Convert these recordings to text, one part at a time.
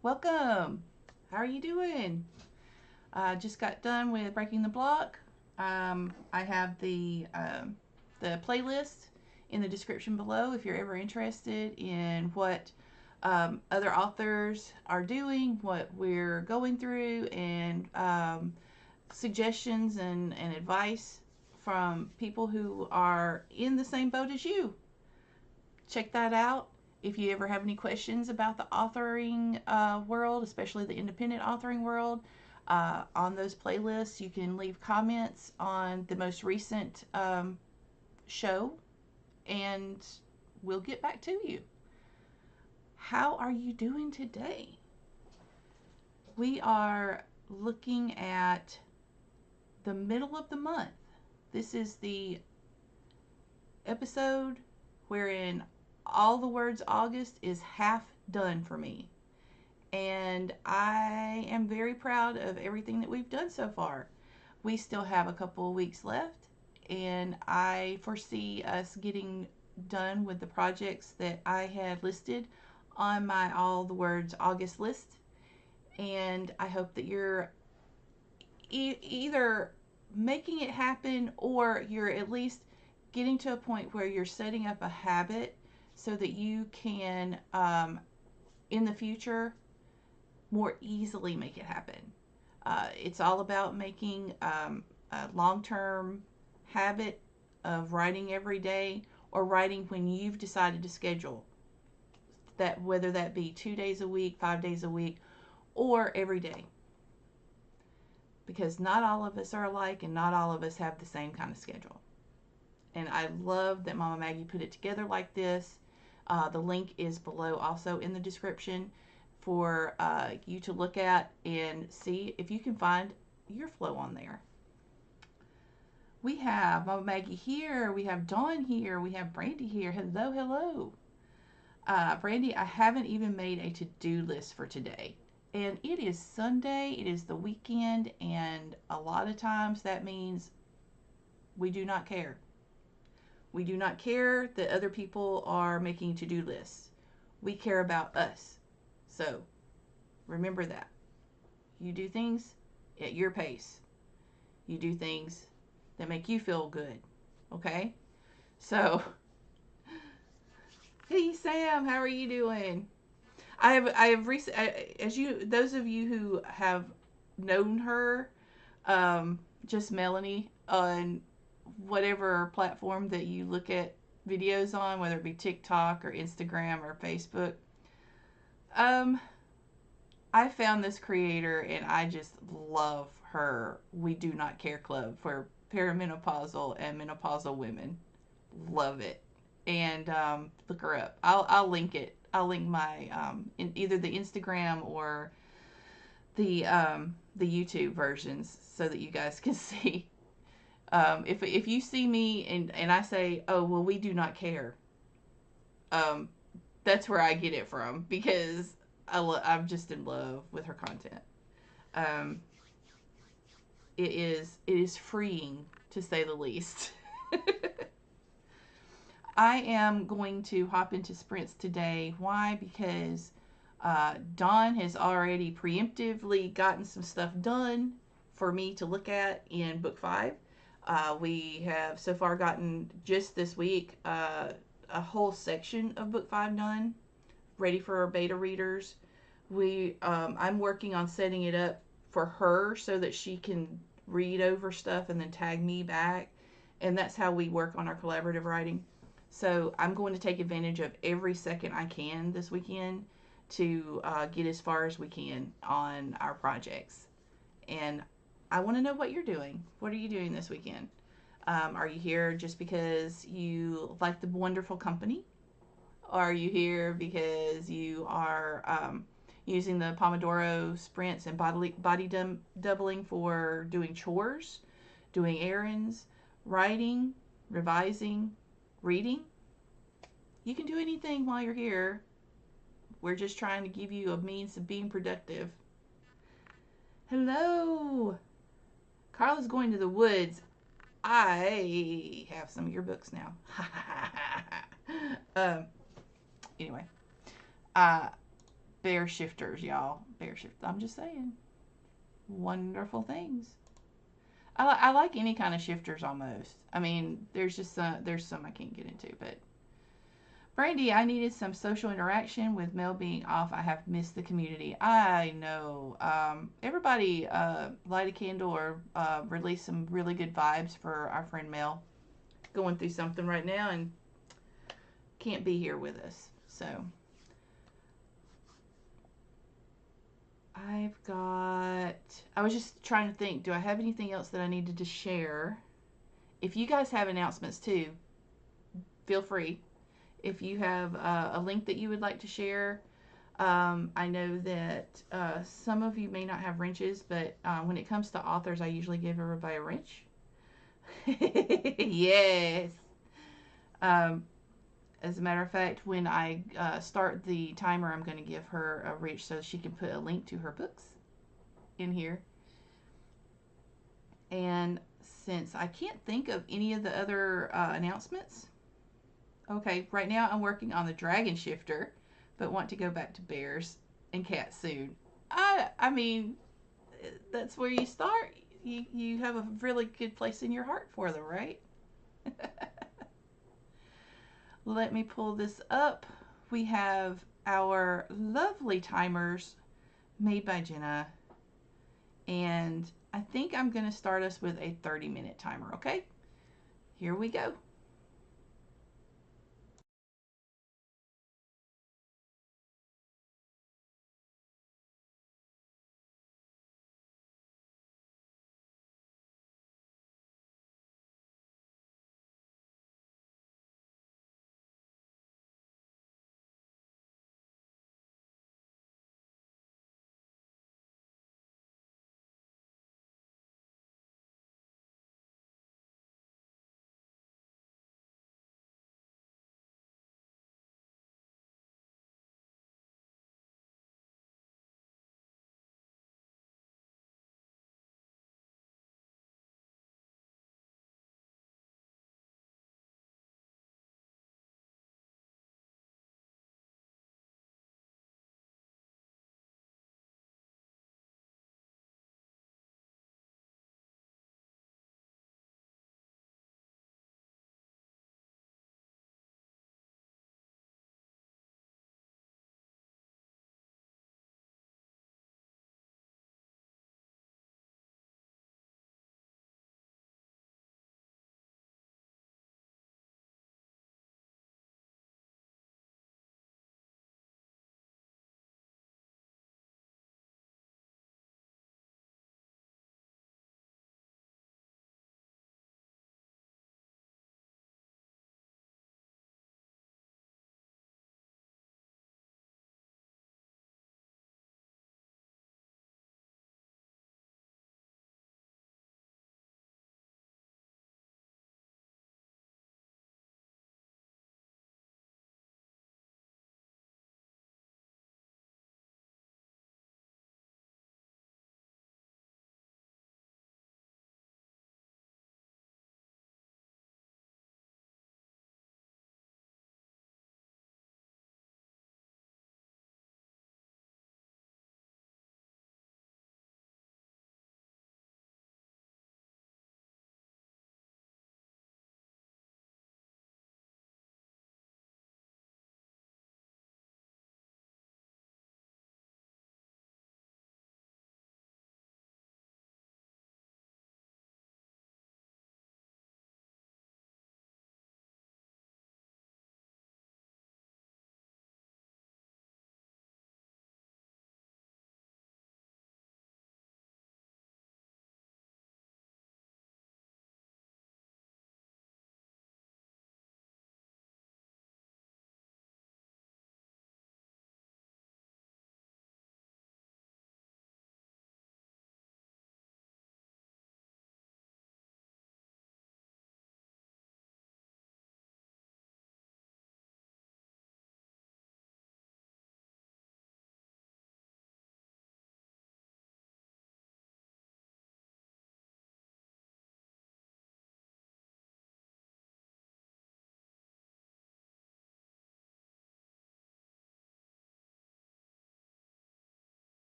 Welcome. How are you doing? Just got done with breaking the block. I have the playlist in the description below if you're ever interested in what other authors are doing, what we're going through, and suggestions and advice from people who are in the same boat as you. Check that out. If you ever have any questions about the authoring world, especially the independent authoring world, on those playlists, you can leave comments on the most recent show and we'll get back to you. How are you doing today? We are looking at the middle of the month. This is the episode wherein all the words August is half done for me. And I am very proud of everything that we've done so far. We still have a couple of weeks left, and I foresee us getting done with the projects that I had listed on my All the Words August list. And I hope that you're either making it happen or you're at least getting to a point where you're setting up a habit so that you can, in the future, more easily make it happen. It's all about making a long term habit of writing every day or writing when you've decided to schedule that, whether that be 2 days a week, 5 days a week, or every day. Because not all of us are alike and not all of us have the same kind of schedule. And I love that Mama Maggie put it together like this. The link is below also in the description for you to look at and see if you can find your flow on there. We have Mama Maggie here. We have Dawn here. We have Brandy here. Hello, hello. Brandy, I haven't even made a to-do list for today. And it is Sunday. It is the weekend. And a lot of times that means we do not care. We do not care that other people are making to-do lists. We care about us. So remember that. You do things at your pace. You do things that make you feel good. Okay? So, hey Sam, how are you doing? I have as you, those of you who have known her, just Melanie on whatever platform that you look at videos on, whether it be TikTok or Instagram or Facebook. I found this creator and I just love her We Do Not Care Club for perimenopausal and menopausal women. Love it. And look her up. I'll link it. I'll link my in either the Instagram or the YouTube versions so that you guys can see. If you see me and I say, oh well, we do not care, that's where I get it from, because I'm just in love with her content. Um, it is freeing, to say the least. I am going to hop into sprints today. Why? Because Dawn has already preemptively gotten some stuff done for me to look at in book 5. We have so far gotten, just this week, a whole section of book 5 done, ready for our beta readers. I'm working on setting it up for her so that she can read over stuff and then tag me back, and that's how we work on our collaborative writing. So I'm going to take advantage of every second I can this weekend to get as far as we can on our projects. And I want to know what you're doing. What are you doing this weekend? Are you here just because you like the wonderful company? Are you here because you are using the Pomodoro sprints and body doubling for doing chores, doing errands, writing, revising, reading? You can do anything while you're here. We're just trying to give you a means of being productive. Hello. Carla's going to the woods. I have some of your books now. Anyway, bear shifters, y'all. Bear shifters. I'm just saying. Wonderful things. I like any kind of shifters almost. I mean, there's some I can't get into, but Brandy, I needed some social interaction with Mel being off. I have missed the community. I know. Everybody light a candle or release some really good vibes for our friend Mel. Going through something right now and can't be here with us. So I was just trying to think, do I have anything else that I needed to share? If you guys have announcements too, feel free. If you have a link that you would like to share, I know that some of you may not have wrenches, but when it comes to authors, I usually give everybody a wrench. Yes. Um, as a matter of fact, when I start the timer, I'm going to give her a wrench so she can put a link to her books in here. And since I can't think of any of the other announcements, okay, right now I'm working on the dragon shifter, but want to go back to bears and cats soon. I mean, that's where you start. You have a really good place in your heart for them, right? Let me pull this up. We have our lovely timers made by Jenna, and I think I'm going to start us with a 30-minute timer, okay? Here we go.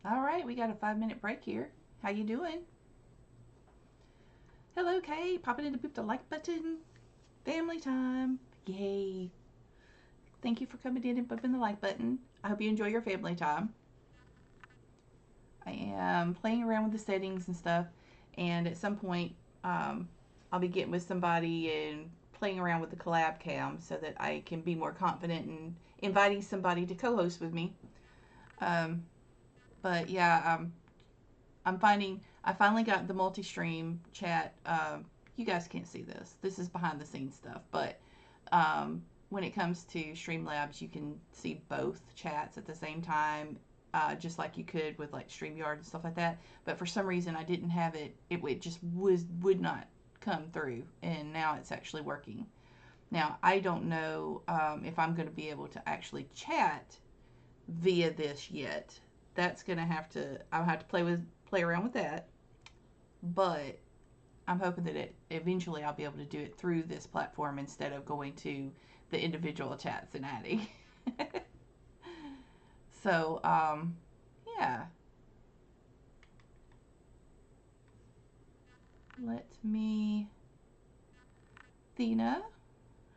All right, we got a 5-minute break here. How you doing? Hello, Kay. Popping in to boop the like button. Family time. Yay. Thank you for coming in and booping the like button. I hope you enjoy your family time. I am playing around with the settings and stuff, and at some point I'll be getting with somebody and playing around with the collab cam so that I can be more confident in inviting somebody to co-host with me. But yeah, I'm finding I finally got the multi-stream chat. You guys can't see this. This is behind the scenes stuff, but when it comes to Streamlabs, you can see both chats at the same time, just like you could with like StreamYard and stuff like that. But for some reason, I didn't have it. It just would not come through, and now it's actually working. Now I don't know if I'm going to be able to actually chat via this yet. That's gonna I'll have to play around with that. But I'm hoping that eventually I'll be able to do it through this platform instead of going to the individual chats and adding. So, yeah. Thina,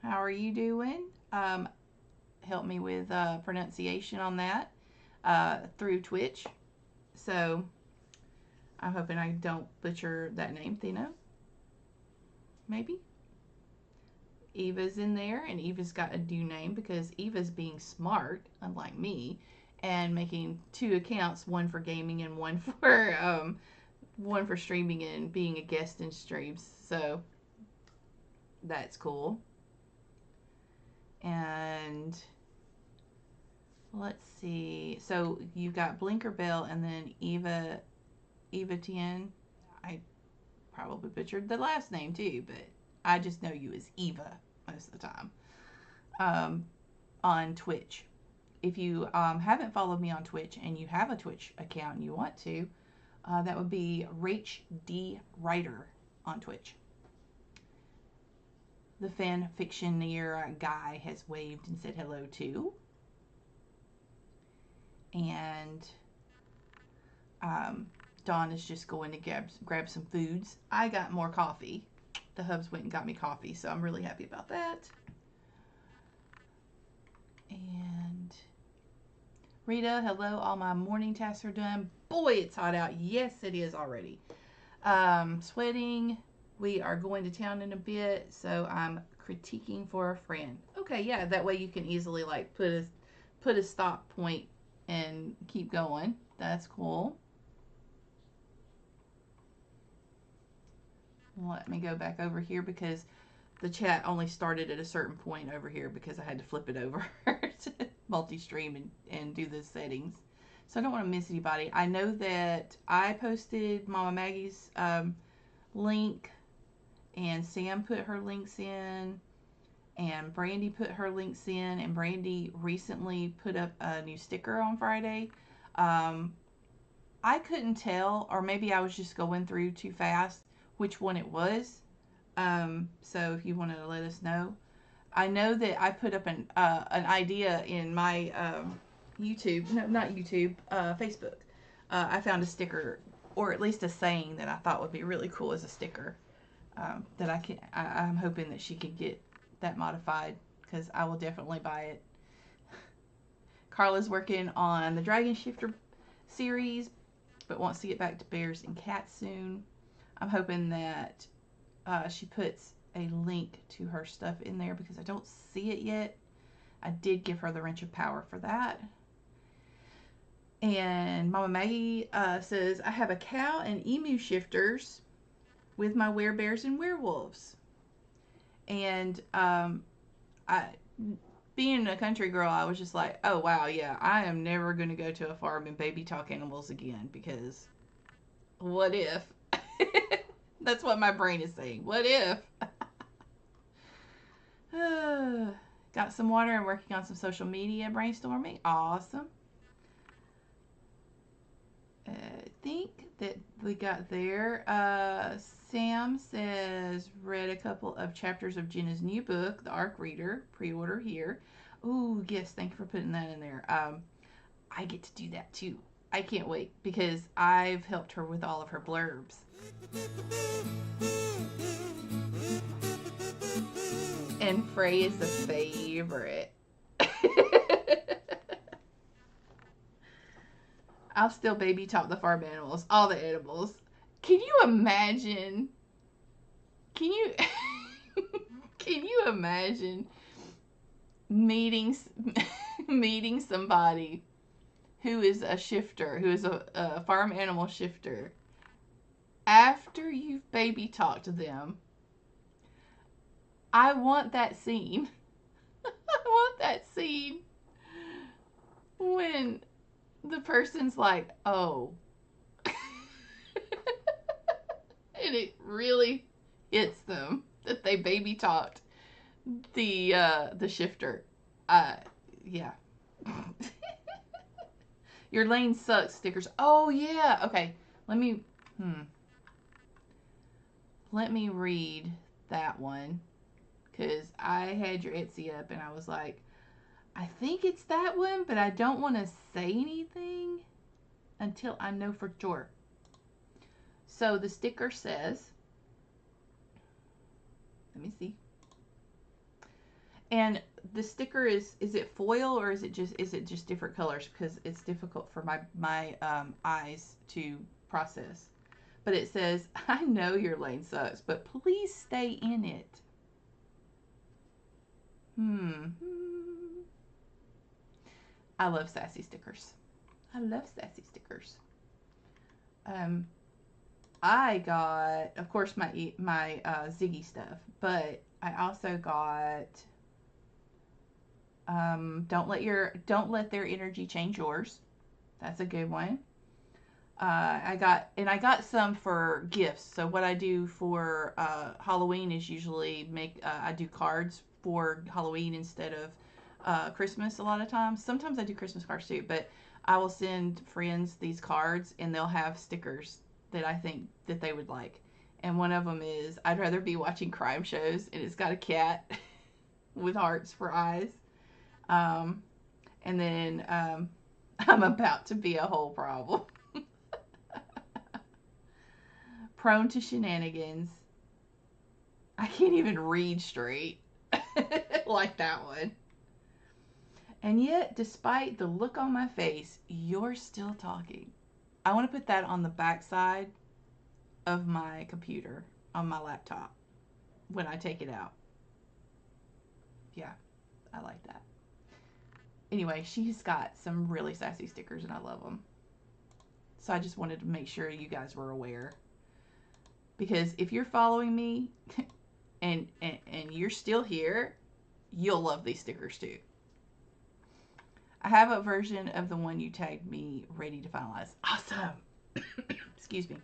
how are you doing? Help me with pronunciation on that through Twitch. So, I'm hoping I don't butcher that name, Thina. Maybe. Eva's in there, and Eva's got a new name because Eva's being smart, unlike me, and making 2 accounts, one for gaming and one for streaming and being a guest in streams. So that's cool. And let's see. So you've got Blinker Bell and then Eva Tien. I probably butchered the last name too, but I just know you as Eva most of the time. On Twitch. If you haven't followed me on Twitch and you have a Twitch account and you want to, that would be RachDWriter on Twitch. The fan fictioneer guy has waved and said hello too. And Dawn is just going to grab some foods. I got more coffee. The hubs went and got me coffee, so I'm really happy about that. And Rita, hello. All my morning tasks are done. Boy, it's hot out. Yes, it is already. Sweating. We are going to town in a bit, so I'm critiquing for a friend. Okay, yeah, that way you can easily like put a stop point and keep going. That's cool. Let me go back over here because the chat only started at a certain point over here because I had to flip it over to multi-stream and do the settings. So I don't want to miss anybody. I know that I posted Mama Maggie's link, and Sam put her links in, and Brandy put her links in, and Brandy recently put up a new sticker on Friday. I couldn't tell, or maybe I was just going through too fast, which one it was. So if you wanted to let us know. I know that I put up an idea in my YouTube, no, not YouTube, Facebook. I found a sticker, or at least a saying that I thought would be really cool as a sticker. That I'm hoping that she could get that modified, because I will definitely buy it. Carla's working on the Dragon Shifter series, but wants to get back to bears and cats soon. I'm hoping that she puts a link to her stuff in there because I don't see it yet. I did give her the wrench of power for that. And Mama Maggie says, I have a cow and emu shifters with my werebears and werewolves. And being a country girl, I was just like, oh wow, yeah, I am never going to go to a farm and baby talk animals again, because what if? That's what my brain is saying. What if? Got some water and working on some social media brainstorming. Awesome. I think that we got there. Sam says, read a couple of chapters of Jenna's new book, The Arc Reader. Pre-order here. Ooh, yes, thank you for putting that in there. I get to do that too. I can't wait because I've helped her with all of her blurbs. And Frey is the favorite. I'll still baby talk the farm animals, all the animals. Can you imagine? Can you can you imagine meeting somebody who is a shifter, who is a farm animal shifter, after you've baby talked them? I want that scene. I want that scene when the person's like, oh. And it really hits them that they baby talked the shifter. Yeah. Your lane sucks stickers. Oh yeah. Okay. Let me read that one, because I had your Etsy up and I was like, I think it's that one, but I don't want to say anything until I know for sure. So the sticker says, let me see. And the sticker is it foil or is it just different colors? Because it's difficult for my eyes to process. But it says, I know your lane sucks, but please stay in it. I love sassy stickers. I love sassy stickers. I got, of course, my Ziggy stuff, but I also got don't let their energy change yours. That's a good one. I got some for gifts. So what I do for Halloween is usually I do cards for Halloween instead of Christmas a lot of times. Sometimes I do Christmas cards too, but I will send friends these cards and they'll have stickers that I think that they would like. And one of them is, I'd rather be watching crime shows, and it's got a cat with hearts for eyes. And then I'm about to be a whole problem. Prone to shenanigans. I can't even read straight. Like that one. And yet, despite the look on my face, you're still talking. I want to put that on the back side of my computer, on my laptop, when I take it out. Yeah, I like that. Anyway, she's got some really sassy stickers and I love them. So I just wanted to make sure you guys were aware. Because if you're following me and you're still here, you'll love these stickers too. I have a version of the one you tagged me ready to finalize. Awesome. Excuse me.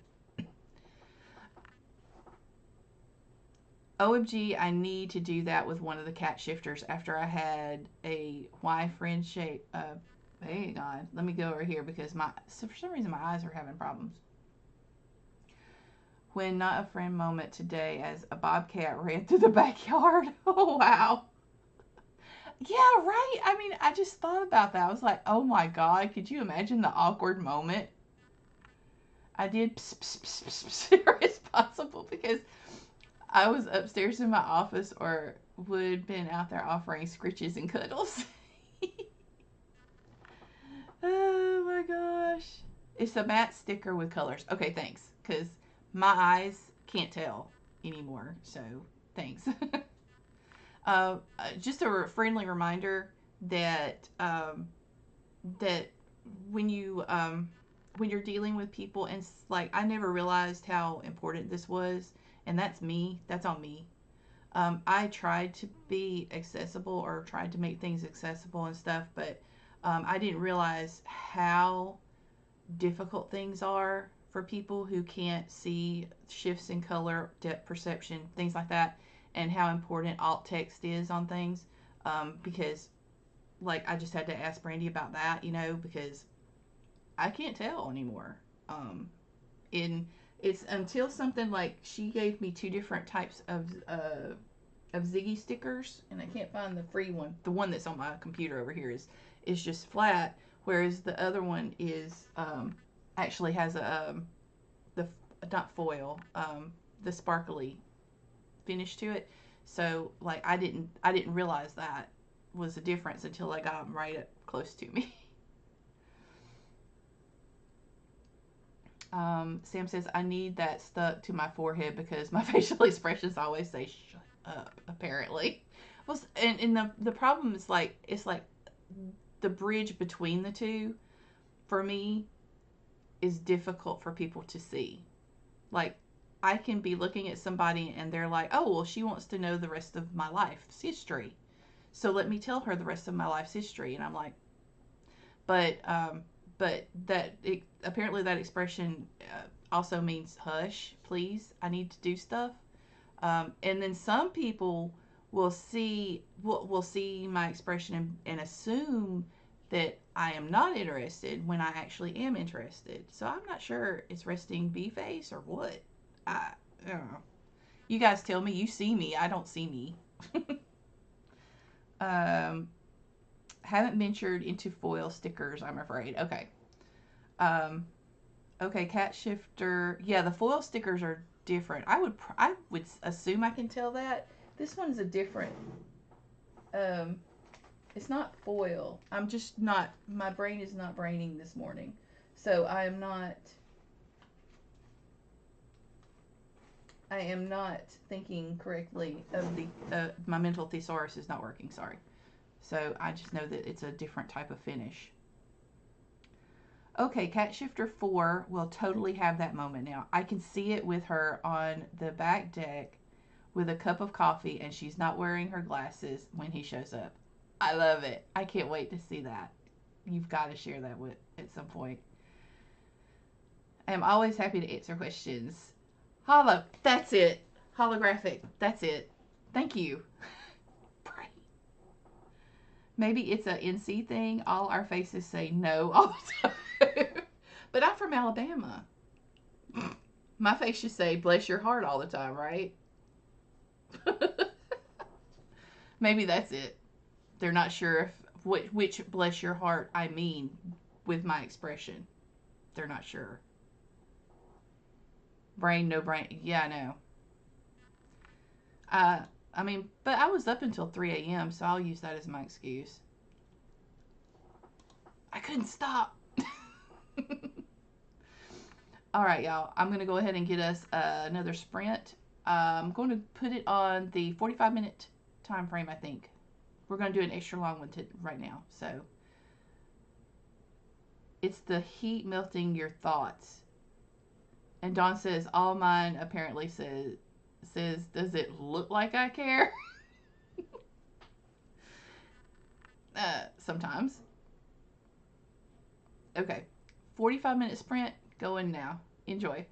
OMG, I need to do that with one of the cat shifters after I had a Y friend shape. Hang on. Let me go over here because for some reason my eyes are having problems. When not a friend moment today as a bobcat ran through the backyard. Oh, wow. Yeah, right. I mean, I just thought about that. I was like, oh my God, could you imagine the awkward moment? I did irresponsible because I was upstairs in my office or would been out there offering scritches and cuddles. Oh my gosh. It's a matte sticker with colors. Okay, thanks. Because my eyes can't tell anymore. So, thanks. Just a friendly reminder that that when you're dealing with people, and like I never realized how important this was, and that's me. That's on me. I tried to be accessible or tried to make things accessible and stuff, but I didn't realize how difficult things are for people who can't see shifts in color, depth perception, things like that, and how important alt text is on things. Because, like, I just had to ask Brandy about that, because I can't tell anymore. In it's until something like she gave me two different types of Ziggy stickers, and I can't find the free one. The one that's on my computer over here is just flat, whereas the other one is actually has the not foil, the sparkly finish to it. So like I didn't realize that was a difference until I got them right up close to me. Sam says I need that stuck to my forehead because my facial expressions always say "shut up." Apparently, well, and the problem is like it's like the bridge between the two for me is difficult for people to see. Like I can be looking at somebody and they're like, "Oh, well, she wants to know the rest of my life's history, so let me tell her the rest of my life's history." And I'm like, but apparently that expression also means hush, please. I need to do stuff. And then some people will see my expression and assume that I am not interested when I actually am interested. So I'm not sure it's resting bee face or what. I don't know. You guys tell me. You see me. I don't see me. um, haven't ventured into foil stickers, I'm afraid. Okay. Um, okay, cat shifter. Yeah, the foil stickers are different. I would assume I can tell that. This one's a different. Um, it's not foil. I'm just not. My brain is not braining this morning, so I am not. I am not thinking correctly of the. My mental thesaurus is not working. Sorry. So I just know that it's a different type of finish. Okay, Cat Shifter 4 will totally have that moment now. I can see it with her on the back deck with a cup of coffee, and she's not wearing her glasses when he shows up. I love it. I can't wait to see that. You've got to share that with at some point. I am always happy to answer questions. Holo, that's it. Holographic, that's it. Thank you. Maybe it's a NC thing. All our faces say no all the time. But I'm from Alabama. My face should say bless your heart all the time, right? Maybe that's it. They're not sure if which bless your heart I mean with my expression. They're not sure. Brain, no brain. Yeah, I know. Uh, I mean, but I was up until 3 a.m., so I'll use that as my excuse. I couldn't stop. All right, y'all. I'm going to go ahead and get us another sprint. I'm going to put it on the 45-minute time frame, I think. We're going to do an extra long one right now. So it's the heat melting your thoughts. And Dawn says, all mine apparently says, does it look like I care? Sometimes. Okay. 45-minute sprint going now. Enjoy.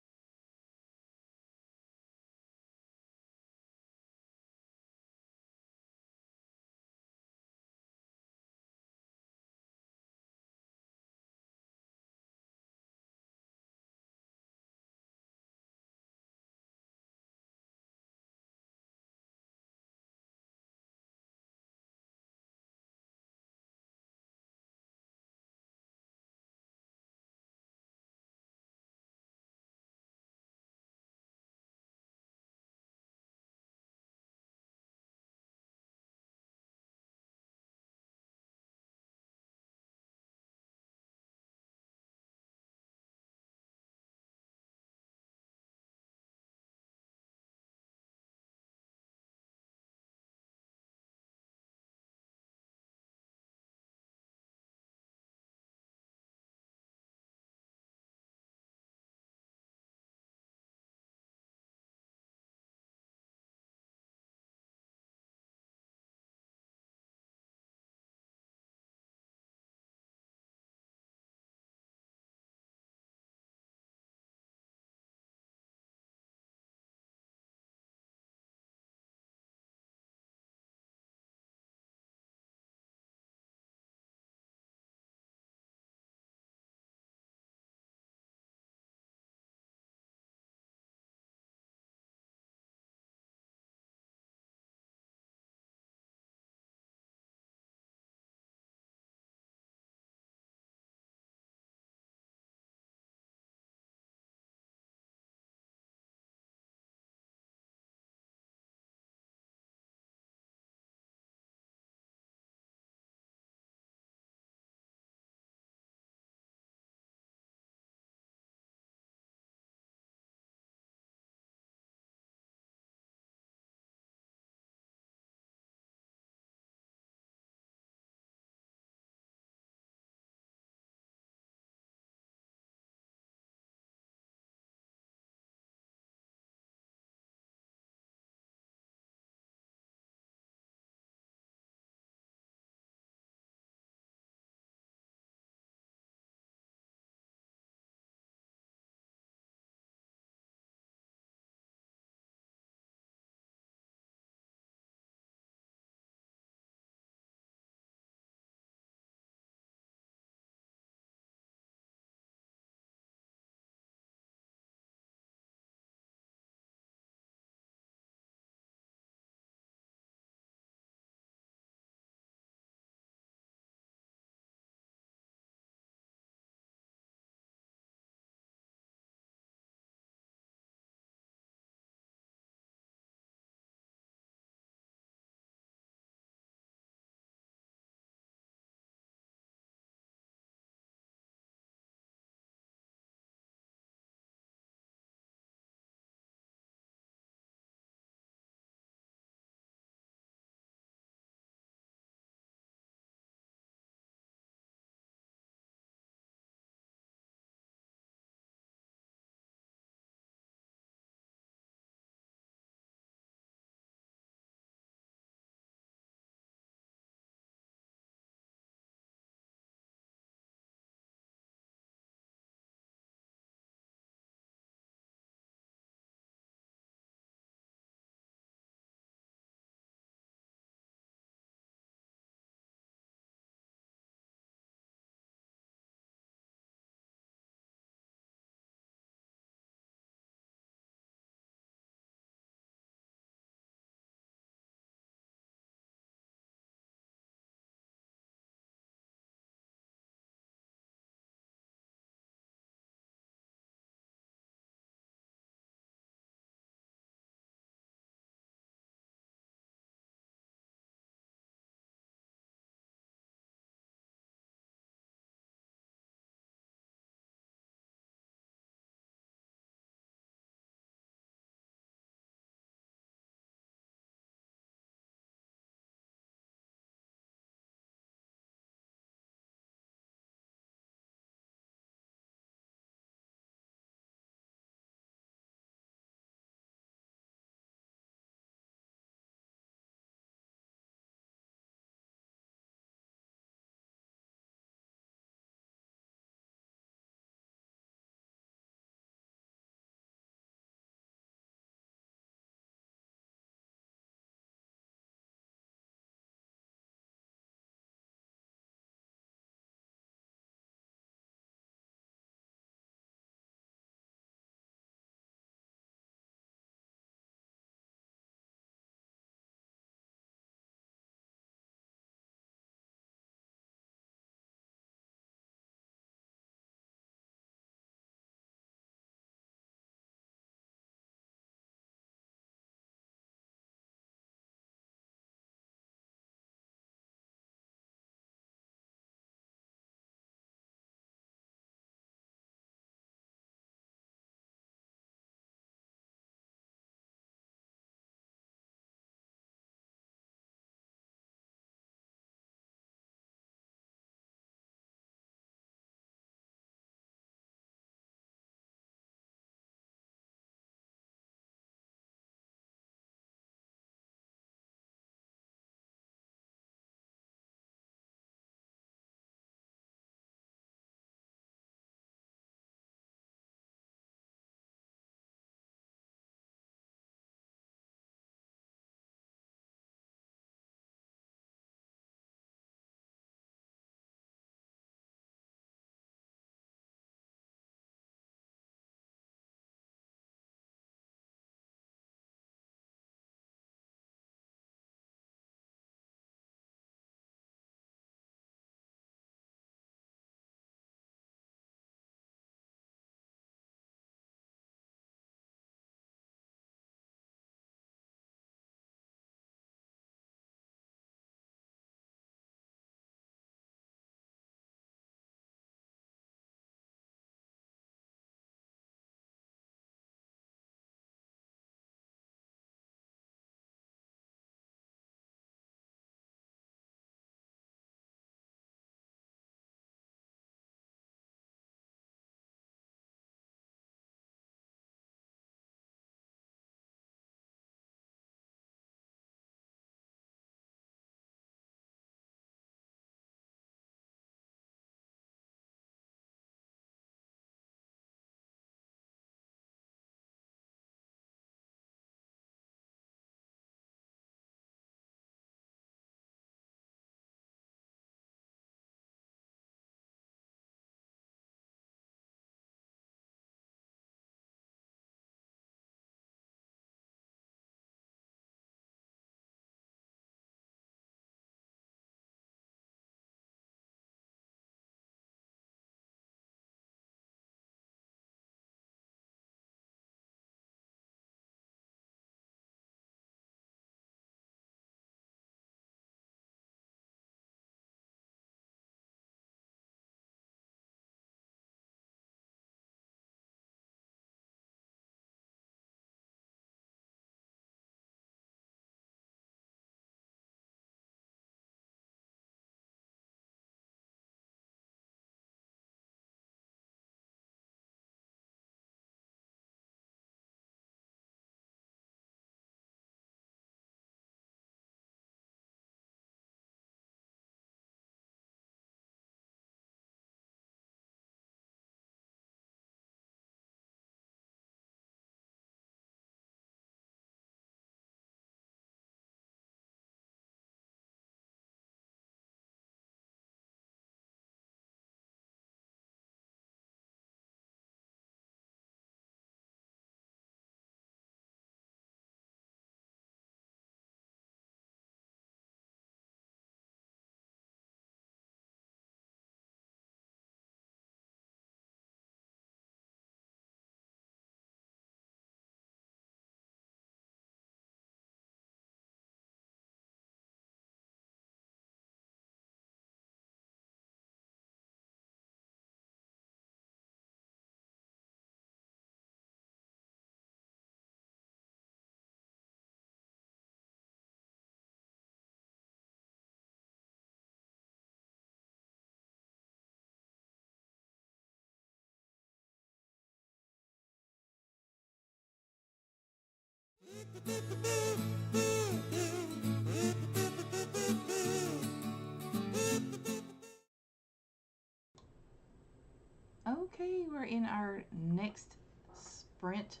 Okay, we're in our next sprint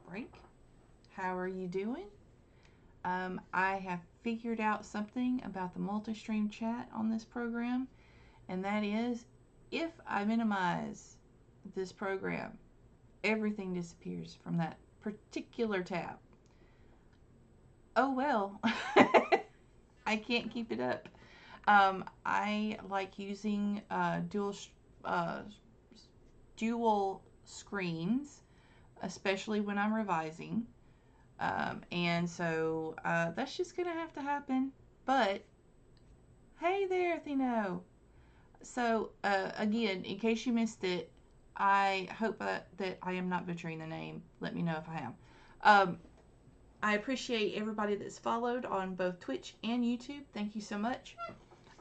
break. How are you doing? I have figured out something about the multi-stream chat on this program, and that is if I minimize this program, everything disappears from that particular tab. Oh well, I can't keep it up. I like using uh, dual screens, especially when I'm revising. And so that's just going to have to happen. But hey there, Thino. So again, in case you missed it, I hope that I am not butchering the name. Let me know if I am. I appreciate everybody that's followed on both Twitch and YouTube. Thank you so much.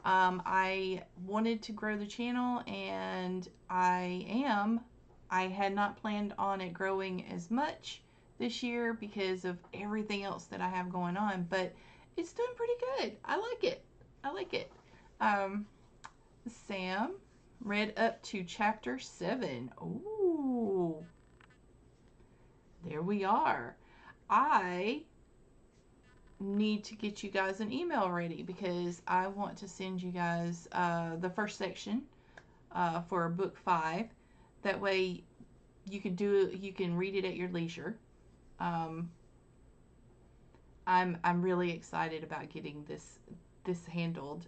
I wanted to grow the channel, and I had not planned on it growing as much this year because of everything else that I have going on, but it's doing pretty good. I like it. I like it. Sam read up to chapter 7. Ooh. There we are. I need to get you guys an email ready because I want to send you guys the first section for book 5. That way you can read it at your leisure. I'm really excited about getting this handled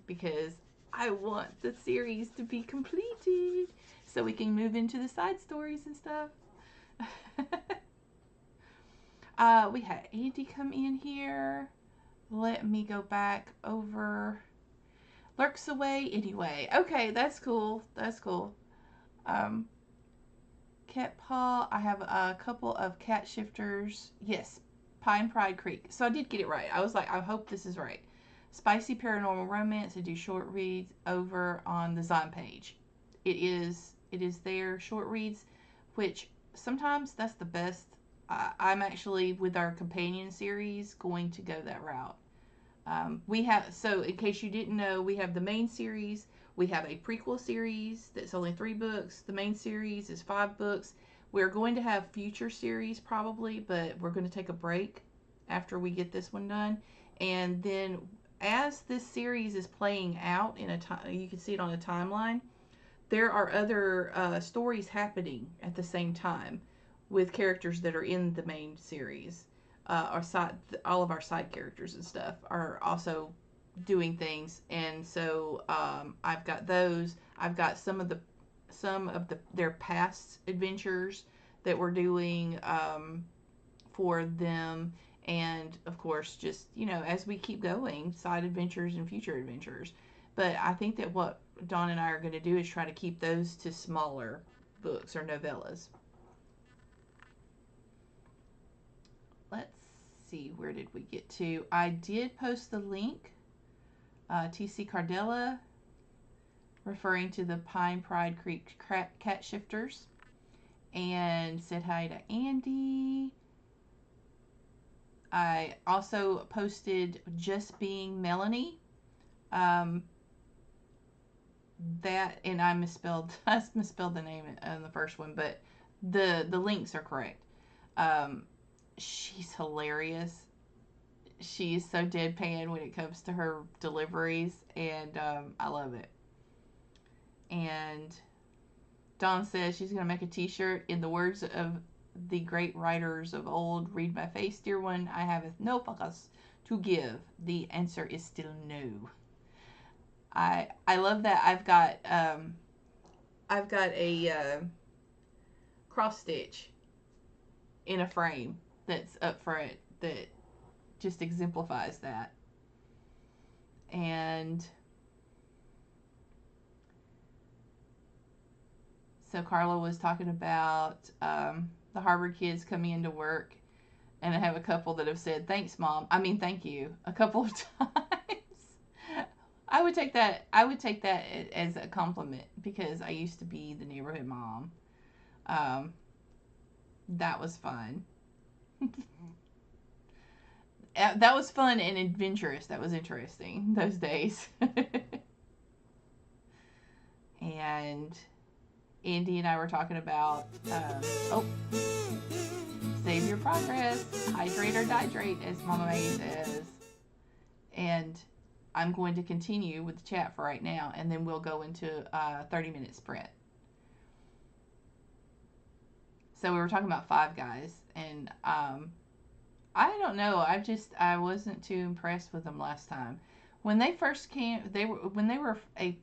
because I want the series to be completed so we can move into the side stories and stuff. We had Andy come in here. Let me go back over. Lurks away anyway. Okay, that's cool. That's cool. Cat Paw. I have a couple of cat shifters. Yes, Pine Pride Creek. So I did get it right. I was like, I hope this is right. Spicy Paranormal Romance. I do short reads over on the Zon page. It is their short reads, which sometimes that's the best. I'm actually, with our companion series, going to go that route. We have, so in case you didn't know, we have the main series. We have a prequel series that's only 3 books. The main series is 5 books. We're going to have future series probably, but we're going to take a break after we get this one done. And then as this series is playing out in a time, you can see it on a timeline, there are other stories happening at the same time with characters that are in the main series. All of our side characters and stuff are also doing things, and so I've got those. I've got some of their past adventures that we're doing for them, and of course, just as we keep going, side adventures and future adventures. But I think that what Dawn and I are going to do is try to keep those to smaller books or novellas. Let's see, where did we get to? I did post the link, TC Cardella, referring to the Pine Pride Creek cat shifters, and said hi to Andy. I also posted Just Being Melanie. That, and I misspelled the name in the first one, but the links are correct. She's hilarious. She is so deadpan when it comes to her deliveries, and I love it. And Dawn says she's going to make a t-shirt in the words of the great writers of old. Read my face, dear one. I have no fucks to give. The answer is still no. I love that. I've got a cross stitch in a frame that's up front that just exemplifies that. And so Carla was talking about the Harvard kids coming into work, and I have a couple that have said, thanks, Mom. I mean, thank you, a couple of times. I would take that as a compliment because I used to be the neighborhood mom. That was fun. That was fun and adventurous. That was interesting those days. And Andy and I were talking about, oh, save your progress, hydrate or dihydrate, as Mama Maggie says. And I'm going to continue with the chat for right now, and then we'll go into a 30-minute sprint. So we were talking about Five Guys, and I don't know. I wasn't too impressed with them last time. When they first came, when they were a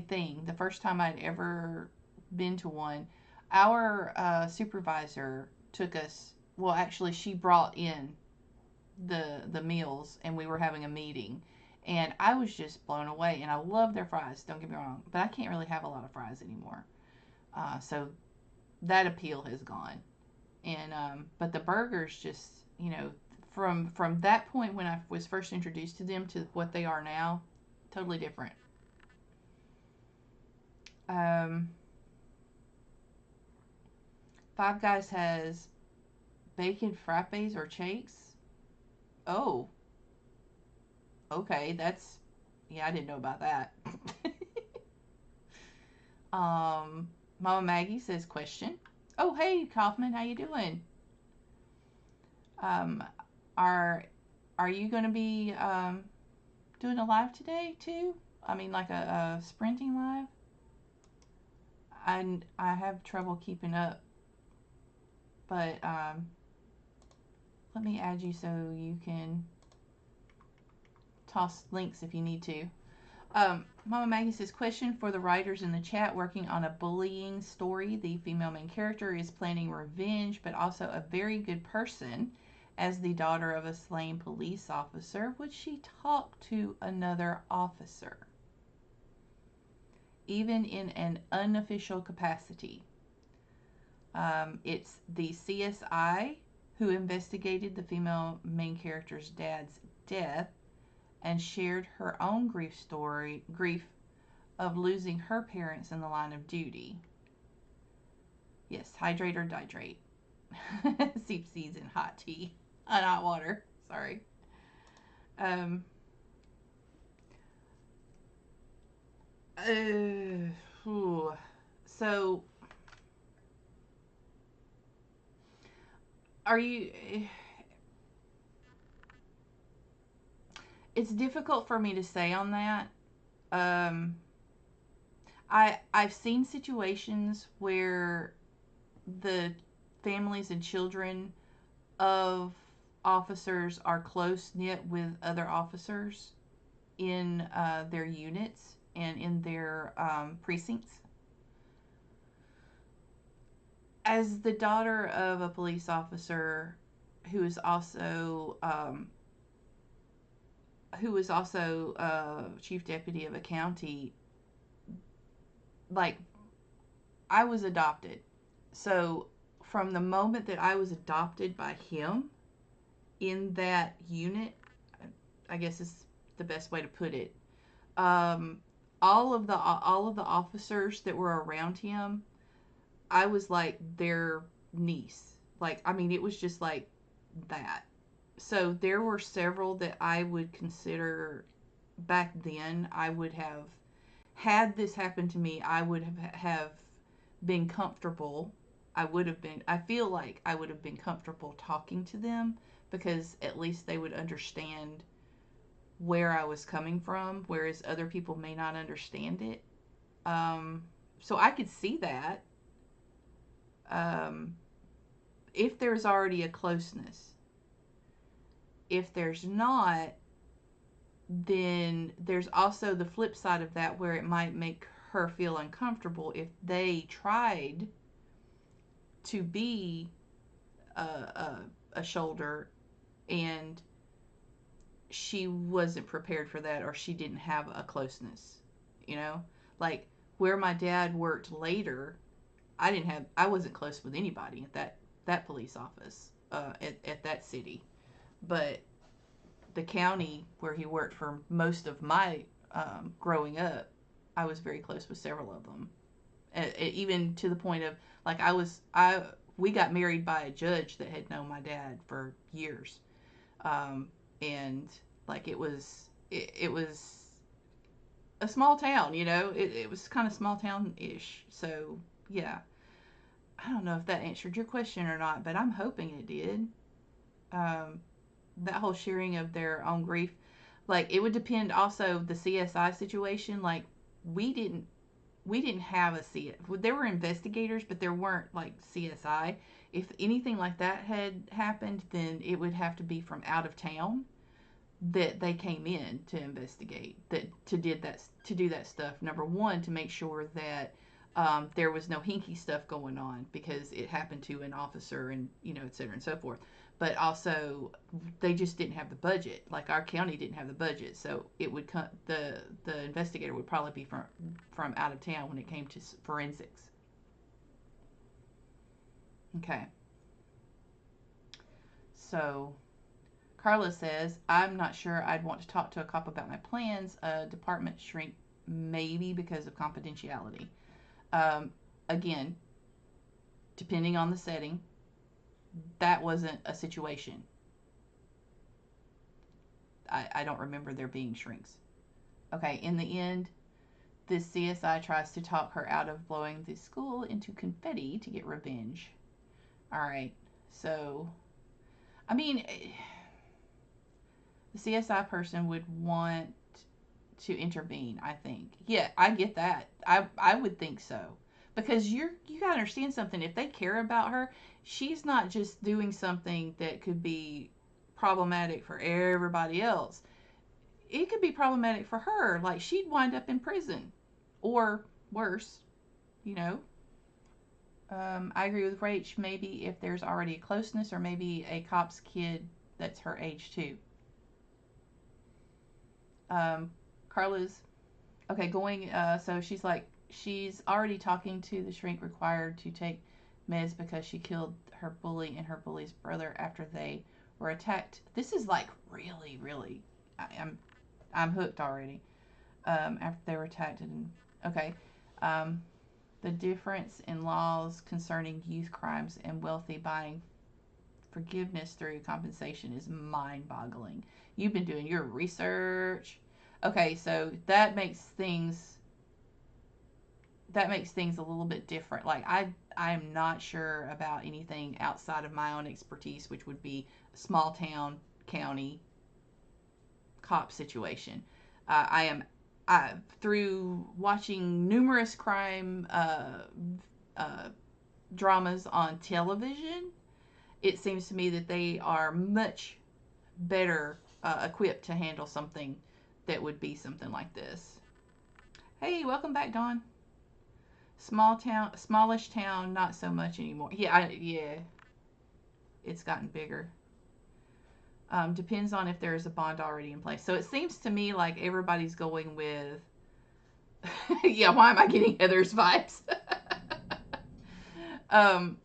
thing. The first time I'd ever been to one, our supervisor took us. Well, actually, she brought in the meals, and we were having a meeting, and I was just blown away. And I love their fries. Don't get me wrong, but I can't really have a lot of fries anymore. So that appeal has gone. And but the burgers, just, you know, from that point when I was first introduced to them to what they are now, totally different. Five Guys has bacon frappes or shakes. Oh, okay, that's, yeah, I didn't know about that. Mama Maggie says, question. Oh, hey, Kaufman, how you doing? Are you going to be doing a live today too? I mean, like a sprinting live? I have trouble keeping up, but let me add you so you can toss links if you need to. Mama Maggie says, question for the writers in the chat working on a bullying story. The female main character is planning revenge, but also a very good person. As the daughter of a slain police officer, would she talk to another officer, even in an unofficial capacity? It's the CSI who investigated the female main character's dad's death and shared her own grief of losing her parents in the line of duty. Yes, hydrate or dihydrate. Seep seeds in hot tea. Hot water. Sorry. So, are you... It's difficult for me to say on that. I've seen situations where the families and children of officers are close knit with other officers in their units and in their precincts. As the daughter of a police officer who is also chief deputy of a county, like, I was adopted. So from the moment that I was adopted by him in that unit, I guess is the best way to put it. All of the officers that were around him, I was like their niece. Like, I mean, it was just like that. So there were several that I would consider back then. I would have, had this happened to me, I would have been comfortable. I feel like I would have been comfortable talking to them, because at least they would understand where I was coming from, whereas other people may not understand it. So I could see that. If there's already a closeness. If there's not, then there's also the flip side of that, where it might make her feel uncomfortable if they tried to be a shoulder and she wasn't prepared for that, or she didn't have a closeness, you know? Like, where my dad worked later, I wasn't close with anybody at that police office, at that city. But the county where he worked for most of my growing up, I was very close with several of them. Even to the point of, like, we got married by a judge that had known my dad for years. And like it was a small town, you know, it was kind of small town-ish. So yeah, I don't know if that answered your question or not, but I'm hoping it did. Um, that whole sharing of their own grief, like it would depend also the CSI situation. Like we didn't we didn't have a CSI. There were investigators, but there weren't like CSI. If anything like that had happened, then it would have to be from out of town that they came in to investigate, that to do that stuff. Number one, to make sure that there was no hinky stuff going on because it happened to an officer, and you know, et cetera and so forth. But also, they just didn't have the budget. Like our county didn't have the budget, so it would come. The investigator would probably be from out of town when it came to forensics. Okay, so Carla says, I'm not sure I'd want to talk to a cop about my plans. A department shrink, maybe because of confidentiality. Um, Again, depending on the setting, that wasn't a situation. I don't remember there being shrinks. Okay, in the end, this CSI tries to talk her out of blowing the school into confetti to get revenge. Alright, so, I mean, the CSI person would want to intervene, I think. Yeah, I get that. I would think so. Because you gotta understand something. If they care about her, she's not just doing something that could be problematic for everybody else. It could be problematic for her. Like she'd wind up in prison. Or worse, you know. I agree with Rach. Maybe if there's already a closeness, or maybe a cop's kid that's her age too. Carla's okay going. So she's like, she's already talking to the shrink required to take meds because she killed her bully and her bully's brother after they were attacked. This is like really, really. I'm hooked already. After they were attacked, and okay. Um, the difference in laws concerning youth crimes and wealthy buying forgiveness through compensation is mind-boggling. You've been doing your research. Okay, so that makes things a little bit different. Like I'm not sure about anything outside of my own expertise, which would be a small town county cop situation. I am through watching numerous crime dramas on television. It seems to me that they are much better equipped to handle something that would be something like this. Hey, welcome back, Dawn. Smallish town, not so much anymore. Yeah, it's gotten bigger. Depends on if there's a bond already in place. So it seems to me like everybody's going with, yeah, why am I getting Heather's vibes?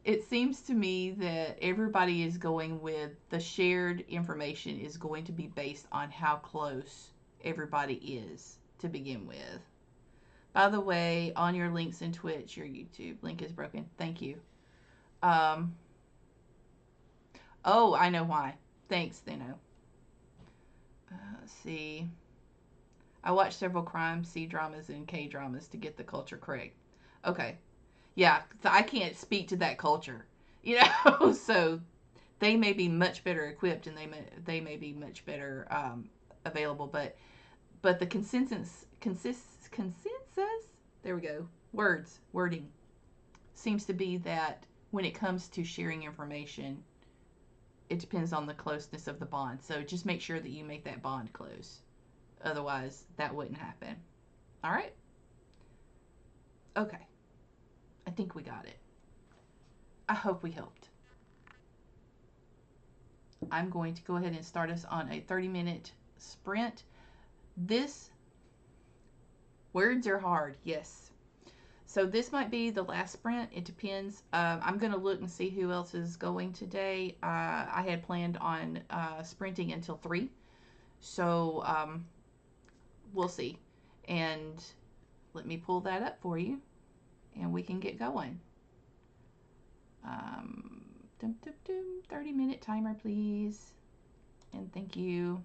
It seems to me that everybody is going with the shared information is going to be based on how close everybody is to begin with. By the way, on your links in Twitch, your YouTube link is broken. Thank you. Oh, I know why. Thanks, Theno. Let's see. I watch several crime C-dramas and K-dramas to get the culture correct. Okay. Yeah, so I can't speak to that culture, you know. So they may be much better equipped, and they may be much better available. But the consensus. There we go. Wording seems to be that when it comes to sharing information, it depends on the closeness of the bond. So just make sure that you make that bond close. Otherwise, that wouldn't happen. All right? Okay. I think we got it. I hope we helped. I'm going to go ahead and start us on a 30-minute sprint. Words are hard, yes. So this might be the last sprint. It depends. I'm going to look and see who else is going today. I had planned on sprinting until 3. So we'll see. And let me pull that up for you, and we can get going. 30-minute timer, please. And thank you.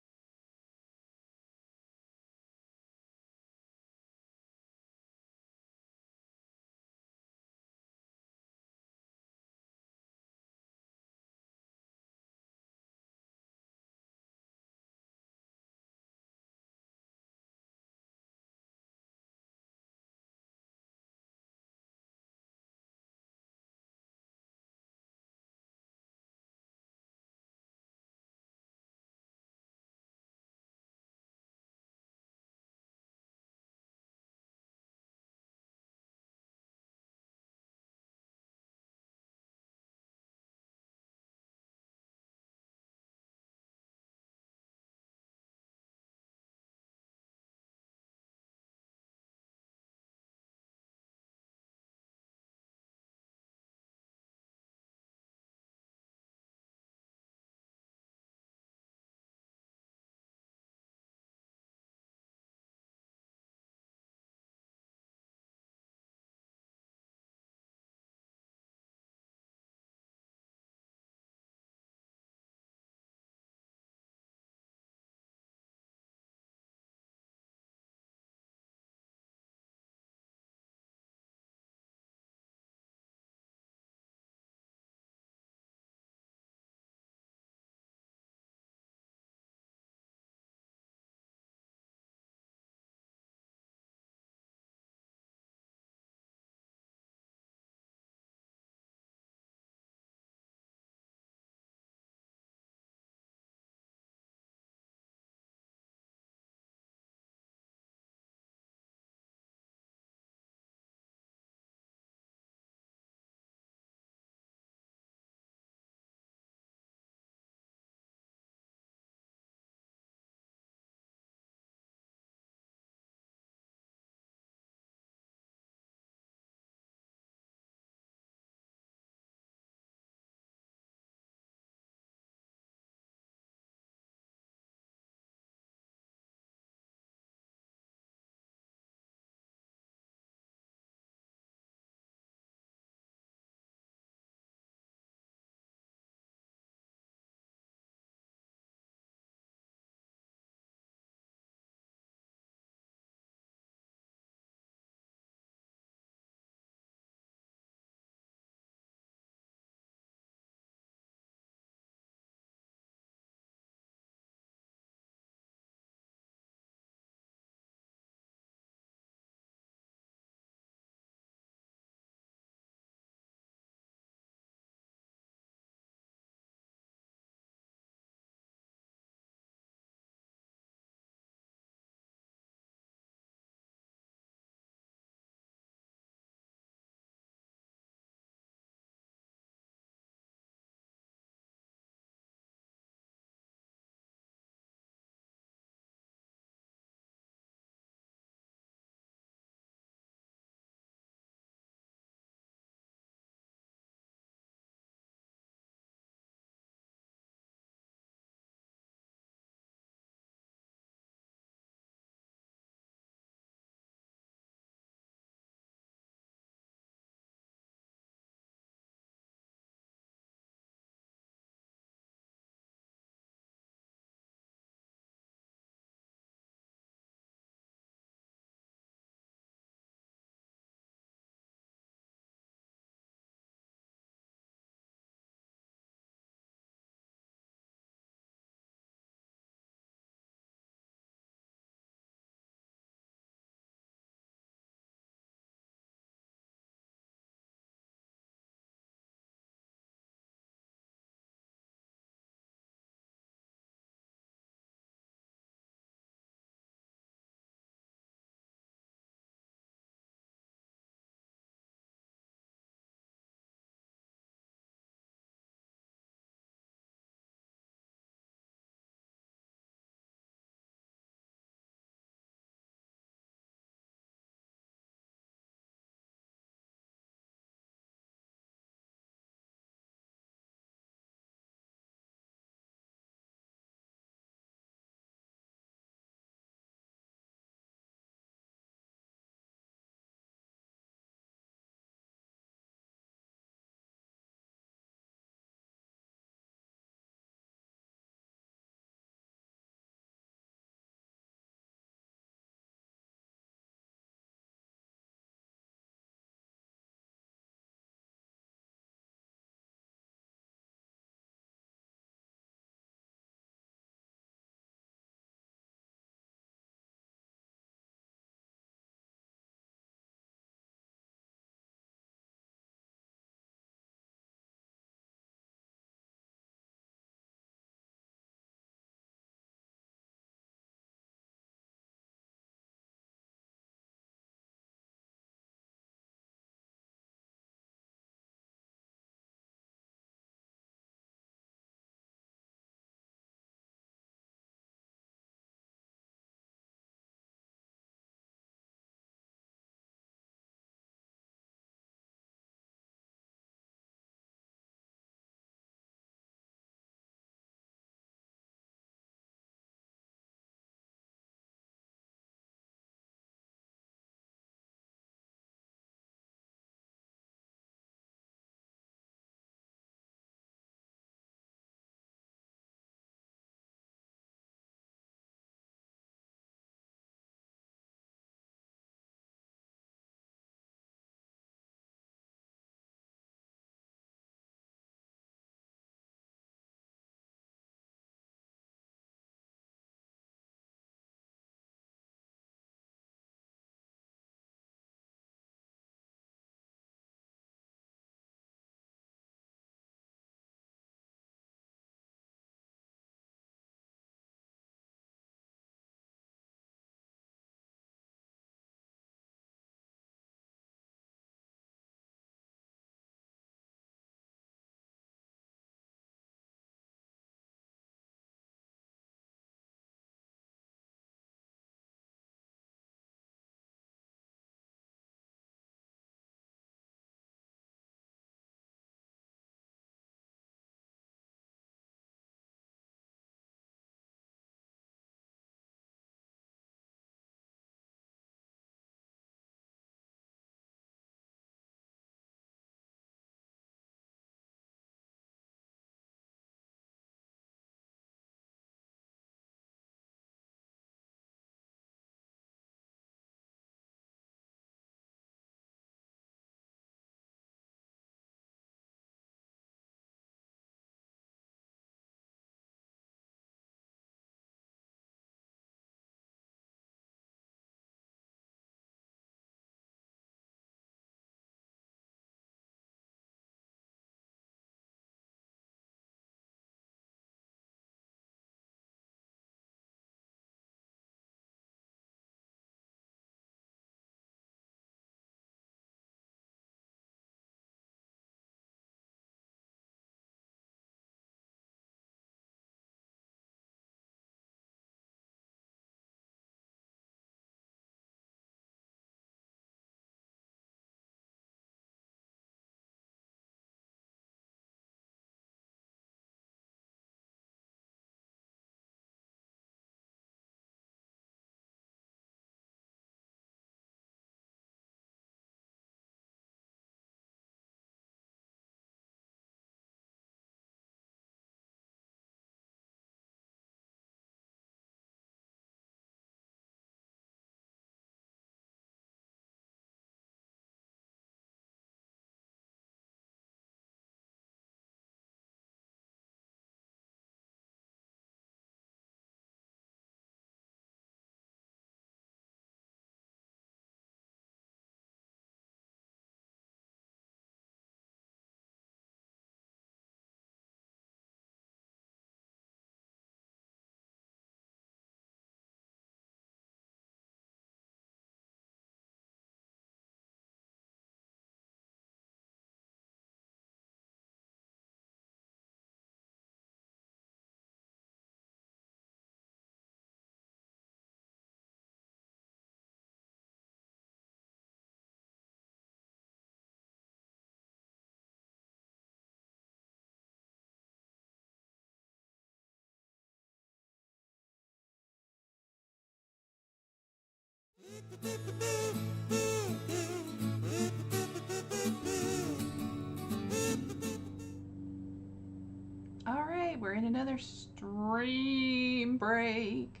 Alright, we're in another stream break.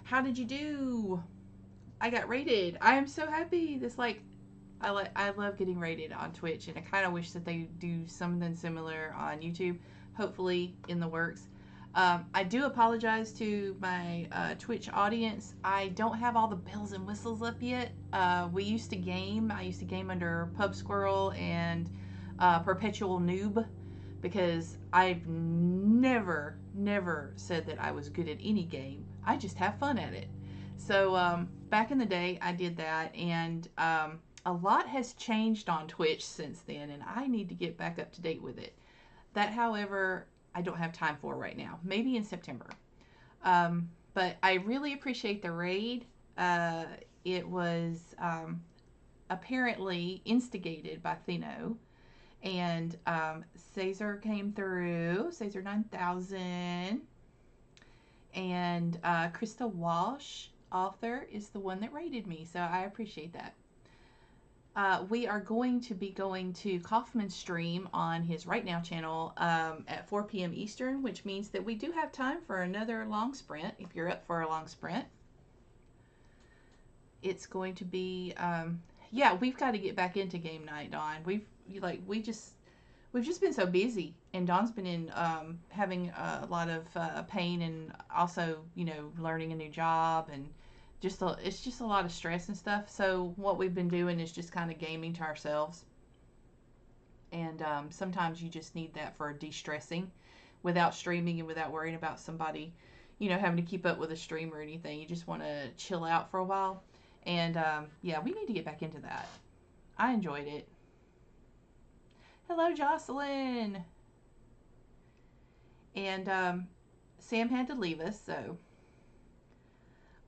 How did you do? I got rated. I am so happy. I love getting rated on Twitch, and I kind of wish that they do something similar on YouTube. Hopefully in the works. I do apologize to my Twitch audience. I don't have all the bells and whistles up yet. We used to game. I used to game under Pub Squirrel and Perpetual Noob, because I've never said that I was good at any game. I just have fun at it. So back in the day, I did that, and a lot has changed on Twitch since then, and I need to get back up to date with it. That, however, I don't have time for right now. Maybe in September. But I really appreciate the raid. It was apparently instigated by Thino. And Caesar came through. Caesar 9000. And Krista Walsh, author, is the one that rated me. So I appreciate that. We are going to be going to Kaufman's stream on his Right Now channel at 4 p.m. Eastern, which means that we do have time for another long sprint, if you're up for a long sprint. It's going to be, yeah, we've got to get back into game night, Dawn. We've just been so busy, and Dawn's been in having a lot of pain, and also, you know, learning a new job, and it's just a lot of stress and stuff. So what we've been doing is just kind of gaming to ourselves. And sometimes you just need that for de-stressing without streaming and without worrying about somebody, you know, having to keep up with a stream or anything. You just want to chill out for a while. And yeah, we need to get back into that. I enjoyed it. Hello, Jocelyn. And Sam had to leave us, so...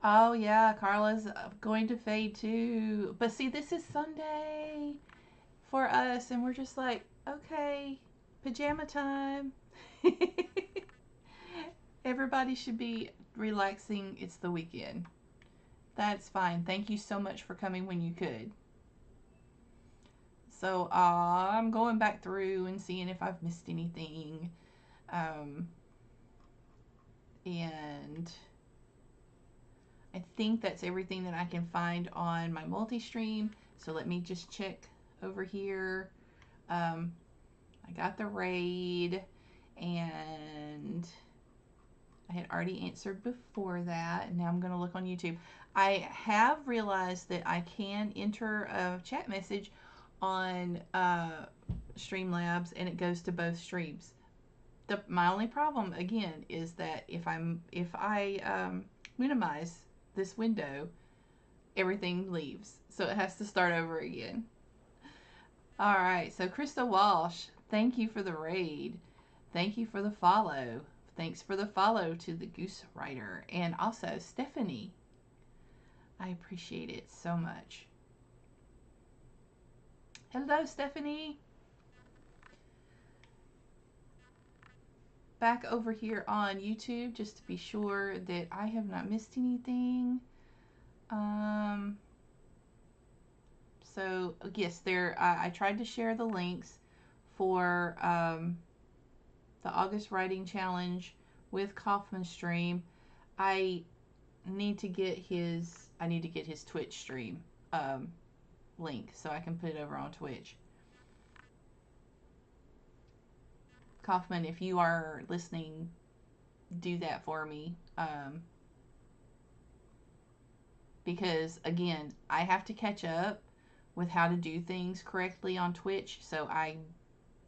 Oh, yeah, Carla's going to fade too. But see, this is Sunday for us, and we're just like, okay, pajama time. Everybody should be relaxing. It's the weekend. That's fine. Thank you so much for coming when you could. So I'm going back through and seeing if I've missed anything. And... I think that's everything that I can find on my multi-stream. So let me just check over here. I got the raid, and I had already answered before that. And now I'm going to look on YouTube. I have realized that I can enter a chat message on Streamlabs, and it goes to both streams. My only problem, again, is that if I minimize this window, everything leaves, so it has to start over again. All right, so Krista Walsh, thank you for the raid. Thank you for the follow. Thanks for the follow to the Goose Writer, and also Stephanie. I appreciate it so much. Hello, Stephanie. Back over here on YouTube, just to be sure that I have not missed anything. So yes, I tried to share the links for the August Writing Challenge with Kaufman's stream. I need to get his Twitch stream link so I can put it over on Twitch. Kaufman, if you are listening, do that for me. Because, again, I have to catch up with how to do things correctly on Twitch. So I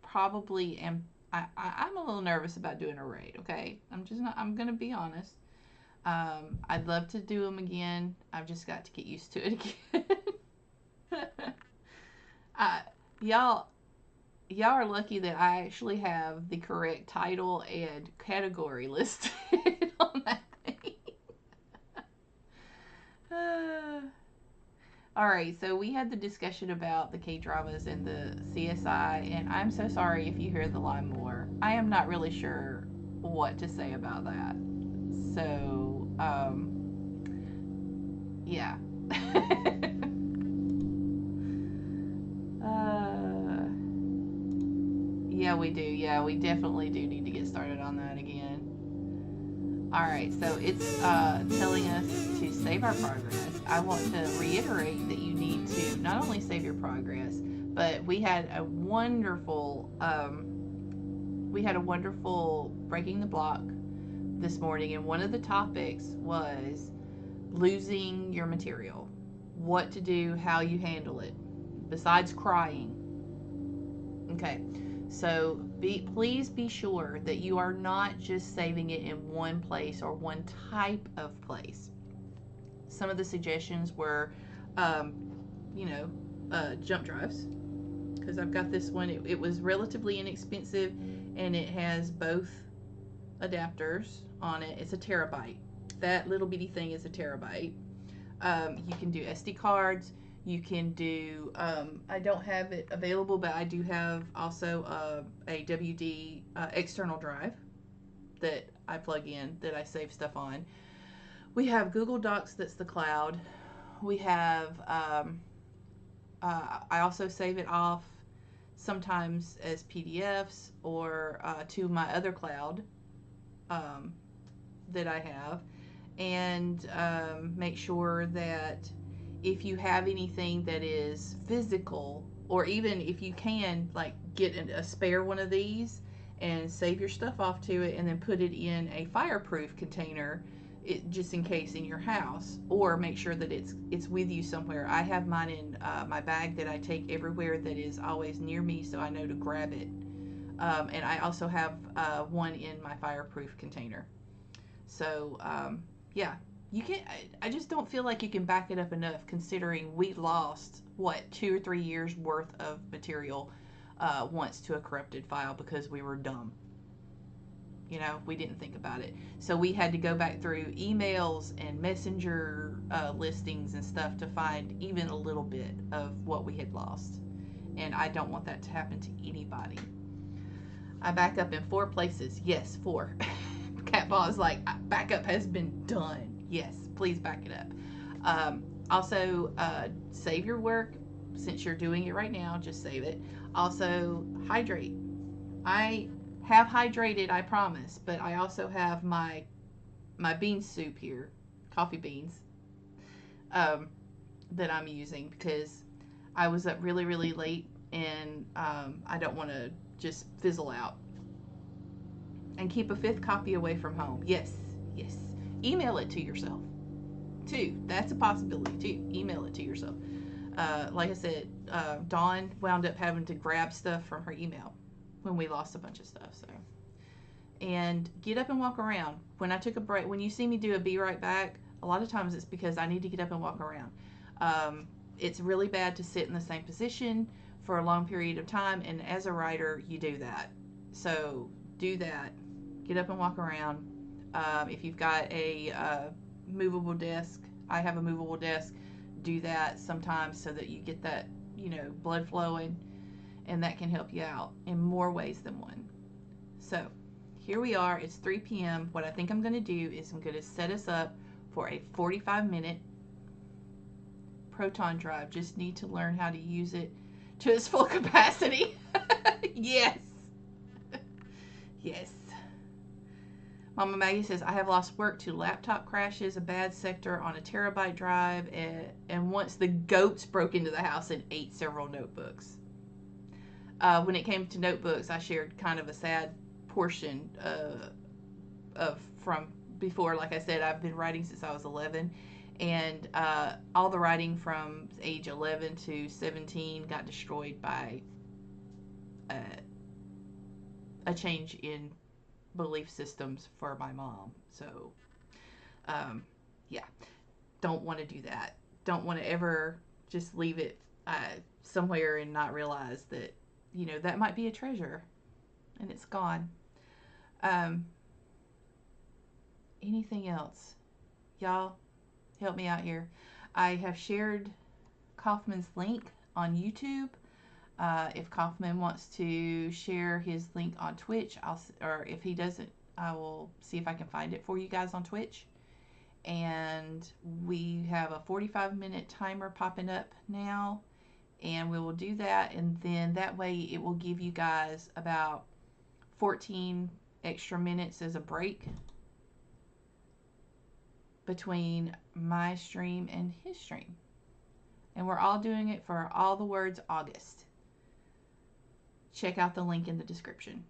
probably am... I'm a little nervous about doing a raid, okay? I'm going to be honest. I'd love to do them again. I've just got to get used to it again. Y'all are lucky that I actually have the correct title and category listed on that thing. Alright, so we had the discussion about the K-dramas and the CSI, and I'm so sorry if you hear the line more. I am not really sure what to say about that. So, yeah. uh, yeah, we do. Yeah, we definitely do need to get started on that again. All right, so it's telling us to save our progress. I want to reiterate that you need to not only save your progress, but we had a wonderful breaking the block this morning, and one of the topics was losing your material, what to do, how you handle it, besides crying. Okay, so please be sure that you are not just saving it in one place or one type of place. Some of the suggestions were, um, jump drives, because I've got this one. It was relatively inexpensive, and it has both adapters on it. It's a terabyte. That little bitty thing is a terabyte. You can do SD cards. You can do, I don't have it available, but I do have also a WD external drive that I plug in, that I save stuff on. We have Google Docs, that's the cloud. We have, I also save it off sometimes as PDFs or to my other cloud that I have. And make sure that if you have anything that is physical, or even if you can, like, get a spare one of these and save your stuff off to it, and then put it in a fireproof container, just in case, in your house, or make sure that it's with you somewhere. I have mine in my bag that I take everywhere, that is always near me, so I know to grab it. And I also have one in my fireproof container. So yeah, you can. I just don't feel like you can back it up enough, considering we lost 2 or 3 years worth of material once to a corrupted file because we were dumb. We didn't think about it. So we had to go back through emails and messenger listings and stuff to find even a little bit of what we had lost. And I don't want that to happen to anybody. I back up in 4 places. Yes, 4. Catball is like, backup has been done. Yes, please back it up. Also, save your work. Since you're doing it right now, just save it. Also, hydrate. I have hydrated, I promise, but I also have my bean soup here, coffee beans, that I'm using because I was up really, really late, and I don't want to just fizzle out. And keep a 5th copy away from home. Yes, yes. Email it to yourself, too. That's a possibility, too. Email it to yourself. Like I said, Dawn wound up having to grab stuff from her email when we lost a bunch of stuff. So, and get up and walk around. When I took a break, when you see me do a be right back, a lot of times it's because I need to get up and walk around. It's really bad to sit in the same position for a long period of time, and as a writer, you do that. So do that. Get up and walk around. If you've got a movable desk, I have a movable desk, do that sometimes so that you get that, blood flowing, and that can help you out in more ways than one. So here we are. It's 3 p.m. What I think I'm going to do is I'm going to set us up for a 45-minute Proton drive. Just need to learn how to use it to its full capacity. Yes. Yes. Mama Maggie says, I have lost work to laptop crashes, a bad sector on a terabyte drive, and once the goats broke into the house and ate several notebooks. When it came to notebooks, I shared kind of a sad portion of from before. Like I said, I've been writing since I was 11, and all the writing from age 11 to 17 got destroyed by a change in belief systems for my mom. So yeah, don't want to do that. Don't want to ever just leave it somewhere and not realize that that might be a treasure and it's gone. Anything else? Y'all help me out here. I have shared Kaufman's link on YouTube. If Kaufman wants to share his link on Twitch, or if he doesn't, I will see if I can find it for you guys on Twitch. and we have a 45-minute timer popping up now, and we will do that, and then that way it will give you guys about 14 extra minutes as a break between my stream and his stream. And we're all doing it for All the Words August. Check out the link in the description.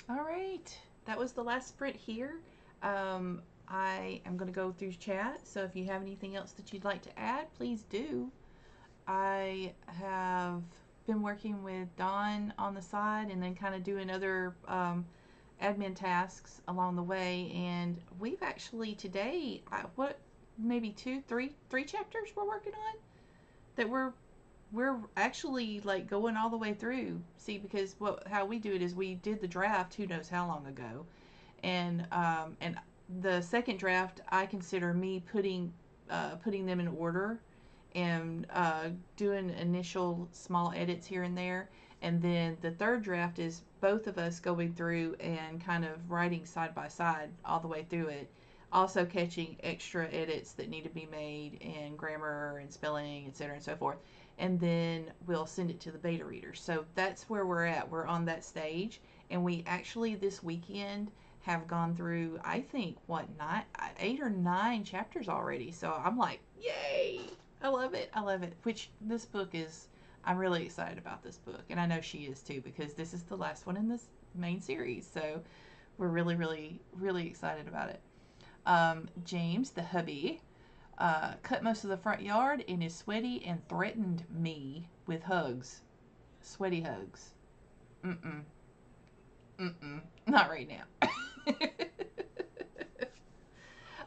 All right, that was the last sprint here. I am going to go through chat, so if you have anything else that you'd like to add, please do. I have been working with Dawn on the side and then kind of doing other admin tasks along the way, and we've actually today, maybe three chapters we're working on that we're actually like going all the way through. See, because how we do it is we did the draft who knows how long ago, and the second draft I consider me putting them in order and doing initial small edits here and there, and then the third draft is both of us going through and kind of writing side by side all the way through it, also catching extra edits that need to be made in grammar and spelling, etc. and so forth, and then we'll send it to the beta readers. So that's where we're at. We're on that stage, and we actually this weekend have gone through, I think, 8 or 9 chapters already. So I'm like, yay! I love it. I love it. Which this book is, I'm really excited about this book, and I know she is too, because this is the last one in this main series. So we're really, really, really excited about it. James, the hubby, cut most of the front yard and is sweaty and threatened me with hugs. Sweaty hugs. Not right now.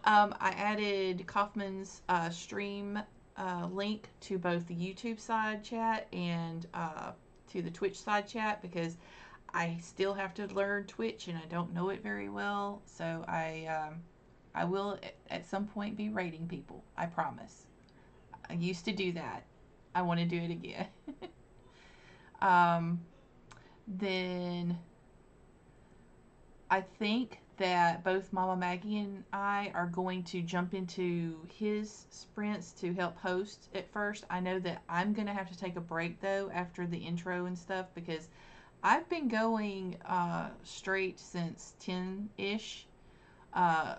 I added Kaufman's stream link to both the YouTube side chat and to the Twitch side chat, because I still have to learn Twitch and I don't know it very well. So I will at some point be rating people. I promise. I used to do that. I want to do it again. Then I think that both Mama Maggie and I are going to jump into his sprints to help host at first. I know that I'm going to have to take a break though after the intro and stuff, because I've been going straight since 10-ish,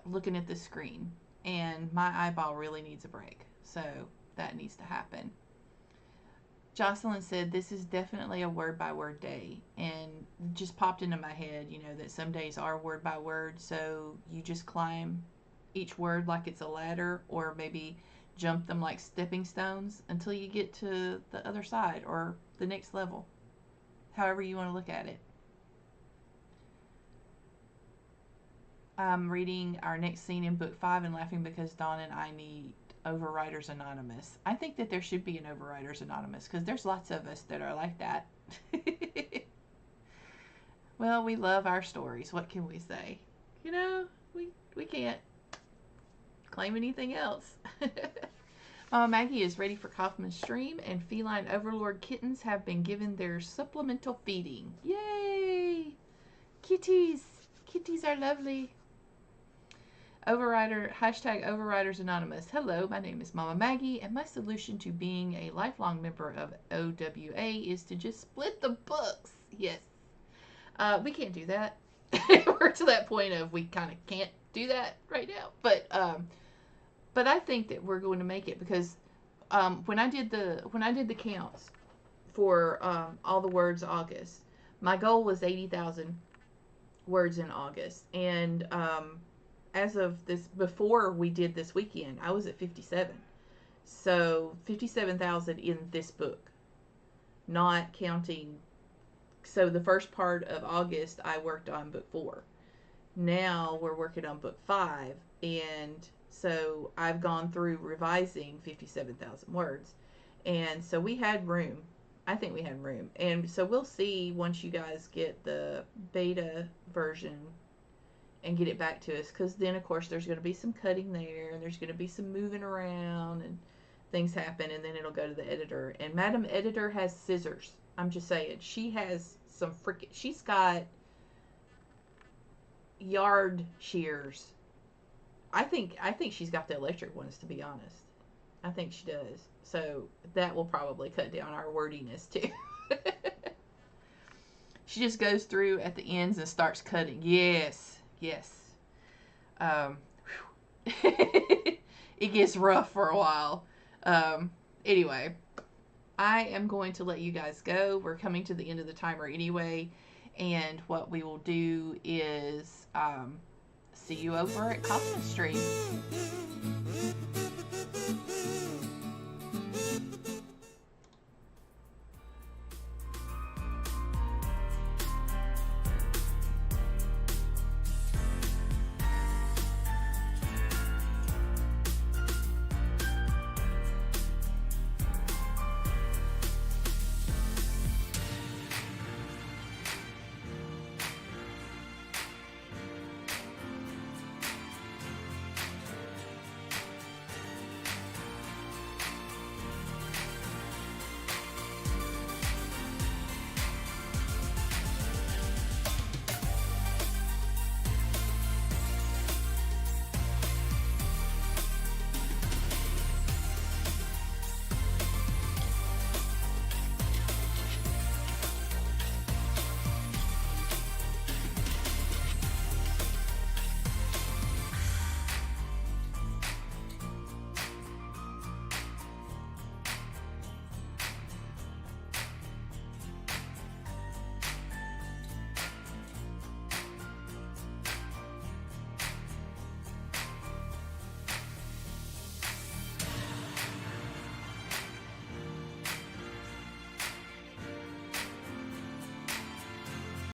looking at the screen, and my eyeball really needs a break. So that needs to happen. Jocelyn said this is definitely a word by word day, and just popped into my head, that some days are word by word, so you just climb each word like it's a ladder, or maybe jump them like stepping stones until you get to the other side or the next level, however you want to look at it. I'm reading our next scene in book 5 and laughing because Dawn and I need Overwriters Anonymous. I think that there should be an Overwriters Anonymous, because there's lots of us that are like that. Well, we love our stories. What can we say? We can't claim anything else. Mama Maggie is ready for Kaufman's stream, and feline overlord kittens have been given their supplemental feeding. Yay! Kitties! Kitties are lovely. #Overwriters Anonymous. Hello, my name is Mama Maggie, and my solution to being a lifelong member of OWA is to just split the books. Yes. We can't do that. We're to that point of we kind of can't do that right now. But I think that we're going to make it, because when I did the counts for all the words August, my goal was 80,000 words in August, and as of this, before we did this weekend, I was at 57. So 57,000 in this book, not counting. So the first part of August, I worked on book 4. Now we're working on book 5. And so I've gone through revising 57,000 words. And so we had room. I think we had room. And so we'll see once you guys get the beta version and get it back to us, because then of course there's going to be some cutting there, and there's going to be some moving around, and things happen, and then it'll go to the editor. And Madam Editor has scissors. I'm just saying, she has some freaking, she's got yard shears. I think she's got the electric ones, to be honest. I think she does. So that will probably cut down our wordiness too. She just goes through at the ends and starts cutting. Yes. it gets rough for a while. Anyway, I am going to let you guys go. We're coming to the end of the timer anyway, and what we will do is see you over at Coffee Stream.